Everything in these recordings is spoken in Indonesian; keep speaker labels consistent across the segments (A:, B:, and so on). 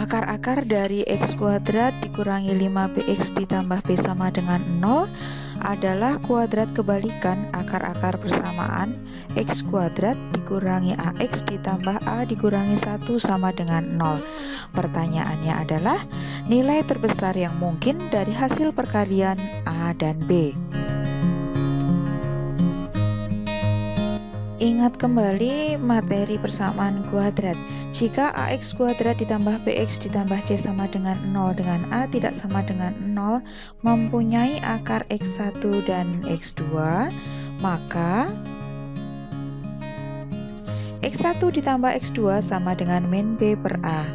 A: Akar-akar dari x kuadrat dikurangi 5bx ditambah b sama dengan 0 adalah kuadrat kebalikan akar-akar persamaan x kuadrat dikurangi ax ditambah a dikurangi 1 sama dengan 0. Pertanyaannya adalah nilai terbesar yang mungkin dari hasil perkalian a dan b. Ingat kembali materi persamaan kuadrat. Jika ax kuadrat ditambah bx ditambah c sama dengan 0 dengan a tidak sama dengan 0 mempunyai akar x1 dan x2, maka x1 ditambah x2 sama dengan min b per a.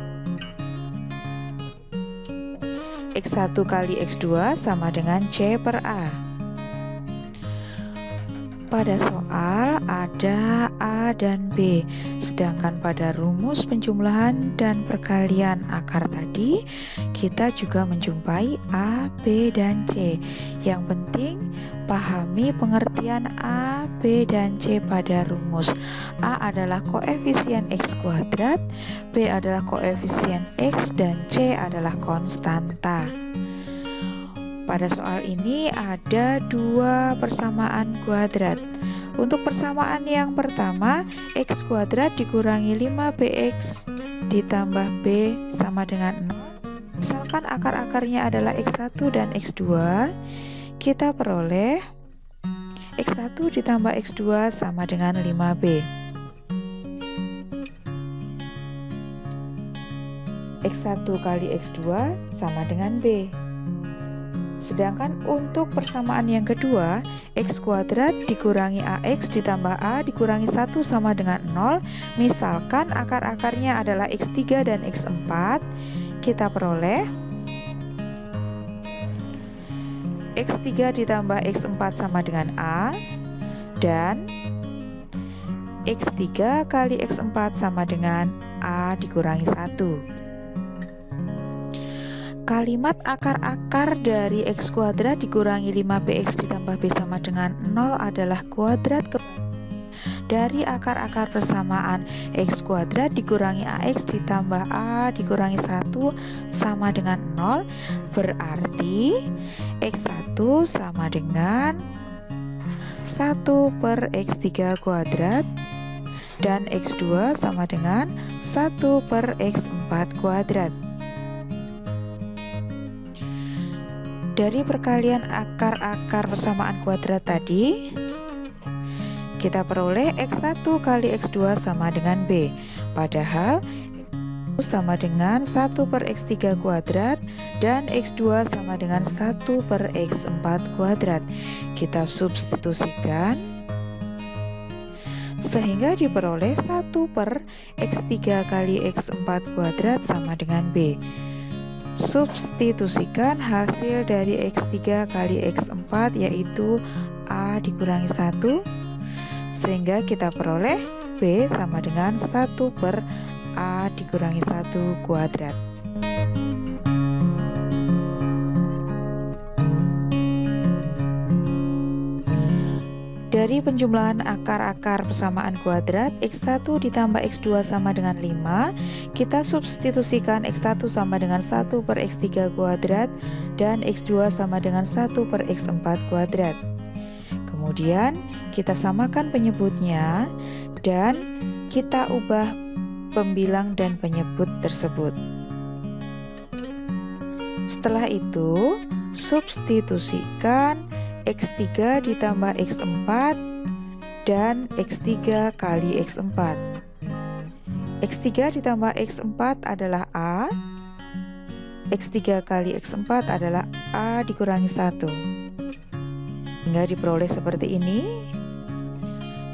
A: x1 kali x2 sama dengan c per a. Pada soal ada A dan B, sedangkan pada rumus penjumlahan dan perkalian akar tadi kita juga menjumpai A, B, dan C. Yang penting pahami pengertian A, B, dan C pada rumus. A adalah koefisien x kuadrat, B adalah koefisien x, dan C adalah konstanta. Pada soal ini ada dua persamaan kuadrat. Untuk persamaan yang pertama, x kuadrat dikurangi 5bx ditambah b sama dengan 0. Misalkan akar-akarnya adalah x1 dan x2, kita peroleh x1 ditambah x2 sama dengan 5b. x1 kali x2 sama dengan b. Sedangkan untuk persamaan yang kedua, x kuadrat dikurangi ax ditambah a dikurangi 1 sama dengan 0. Misalkan akar-akarnya adalah x3 dan x4, kita peroleh x3 ditambah x4 sama dengan a, dan x3 kali x4 sama dengan a dikurangi 1. Kalimat akar-akar dari x kuadrat dikurangi 5bx ditambah b sama dengan 0 adalah kuadrat dari akar-akar persamaan x kuadrat dikurangi ax ditambah a dikurangi 1 sama dengan 0. Berarti x1 sama dengan 1 per x3 kuadrat dan x2 sama dengan 1 per x4 kuadrat. Dari perkalian akar-akar persamaan kuadrat tadi, kita peroleh x1 kali x2 sama dengan b. Padahal x1 sama dengan 1 per x3 kuadrat dan x2 sama dengan 1 per x4 kuadrat. Kita substitusikan sehingga diperoleh 1 per x3 kali x4 kuadrat sama dengan b. Substitusikan hasil dari x3 kali x4 yaitu a dikurangi 1, sehingga kita peroleh b sama dengan 1 per a dikurangi 1 kuadrat. Dari penjumlahan akar-akar persamaan kuadrat, x1 ditambah x2 sama dengan 5, kita substitusikan x1 sama dengan 1 per x3 kuadrat dan x2 sama dengan 1 per x4 kuadrat. Kemudian kita samakan penyebutnya dan kita ubah pembilang dan penyebut tersebut. Setelah itu, substitusikan x3 ditambah x4 dan x3 kali x4. x3 ditambah x4 adalah a, x3 kali x4 adalah a dikurangi 1. Hingga diperoleh seperti ini.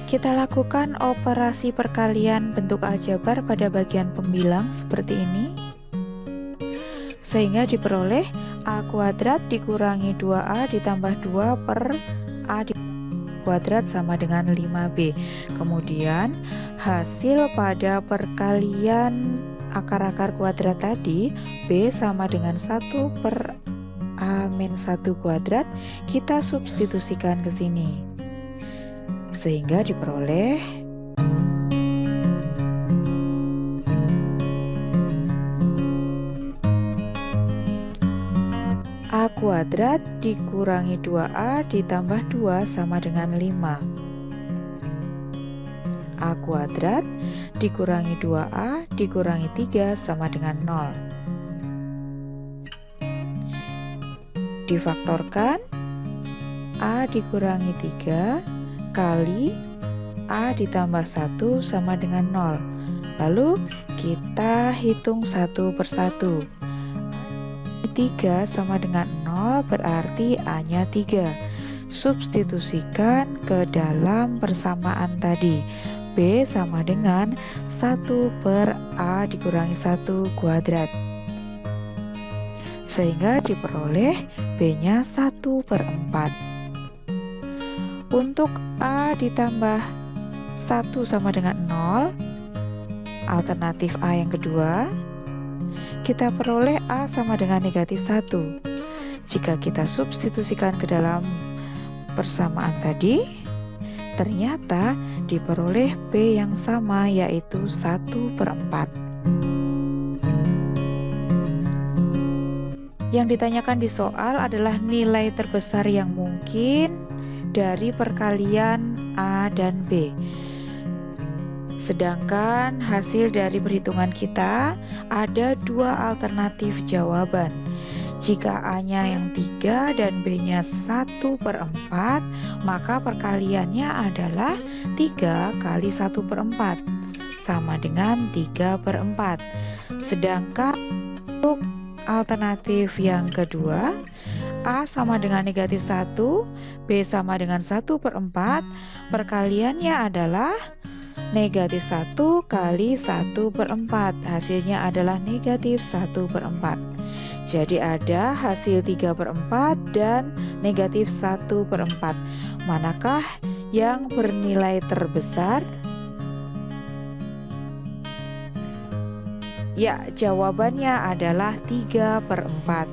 A: Kita lakukan operasi perkalian bentuk aljabar pada bagian pembilang seperti ini, sehingga diperoleh a kuadrat dikurangi 2a ditambah 2 per a kuadrat sama dengan 5b. Kemudian hasil pada perkalian akar-akar kuadrat tadi, b sama dengan 1 per a min 1 kuadrat, kita substitusikan ke sini, sehingga diperoleh kuadrat dikurangi 2A ditambah 2 sama dengan 5. A kuadrat dikurangi 2A dikurangi 3 sama dengan 0. Difaktorkan, A dikurangi 3 kali A ditambah 1 sama dengan 0. Lalu kita hitung satu persatu. 3 sama dengan 0 berarti A-nya 3. Substitusikan ke dalam persamaan tadi. B sama dengan 1 per A dikurangi 1 kuadrat. Sehingga diperoleh B-nya 1 per 4. Untuk A ditambah 1 sama dengan 0, alternatif A yang kedua, kita peroleh A sama dengan negatif 1. Jika kita substitusikan ke dalam persamaan tadi, ternyata diperoleh B yang sama, yaitu 1 per 4. Yang ditanyakan di soal adalah nilai terbesar yang mungkin dari perkalian A dan B. Sedangkan hasil dari perhitungan kita ada 2 alternatif jawaban. Jika A-nya yang 3 dan B-nya 1 per 4, maka perkaliannya adalah 3 kali 1 per 4 sama dengan 3 per 4. Sedangkan untuk alternatif yang kedua, A sama dengan negatif 1, B sama dengan 1 per 4, perkaliannya adalah negatif 1 kali 1 per 4. Hasilnya adalah negatif 1 per 4. Jadi ada hasil 3 per 4 dan negatif 1 per 4. Manakah yang bernilai terbesar? Ya, jawabannya adalah 3 per 4.